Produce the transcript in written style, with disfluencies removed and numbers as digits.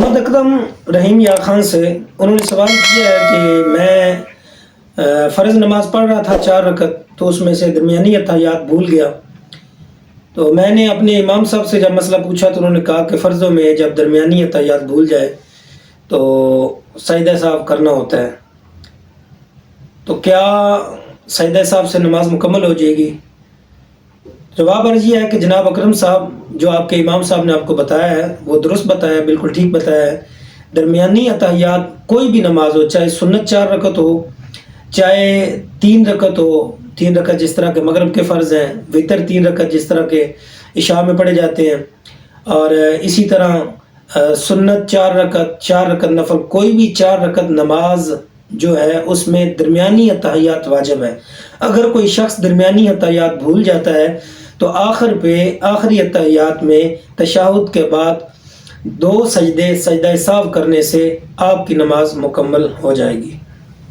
محمد اکرم رحیم یا خان سے انہوں نے سوال کیا ہے کہ میں فرض نماز پڑھ رہا تھا 4 رکعت، تو اس میں سے درمیانی اتحیات بھول گیا۔ تو میں نے اپنے امام صاحب سے جب مسئلہ پوچھا تو انہوں نے کہا کہ فرضوں میں جب درمیانی اتحیات بھول جائے تو سجدہ صاحب کرنا ہوتا ہے، تو کیا سجدہ صاحب سے نماز مکمل ہو جائے گی؟ جواب عرض یہ ہے کہ جناب اکرم صاحب، جو آپ کے امام صاحب نے آپ کو بتایا ہے وہ درست بتایا ہے، بالکل ٹھیک بتایا ہے۔ درمیانی اتحیات کوئی بھی نماز ہو، چاہے سنت 4 رکعت ہو، چاہے 3 رکعت ہو، 3 رکعت جس طرح کے مغرب کے فرض ہیں، وتر 3 رکعت جس طرح کے عشاء میں پڑھے جاتے ہیں، اور اسی طرح سنت 4 رکعت نفل، کوئی بھی 4 رکعت نماز جو ہے اس میں درمیانی اتحیات واجب ہے۔ اگر کوئی شخص درمیانی اتحیات بھول جاتا ہے تو آخر پہ آخری اتحیات میں تشہد کے بعد 2 سجدہ سہو کرنے سے آپ کی نماز مکمل ہو جائے گی۔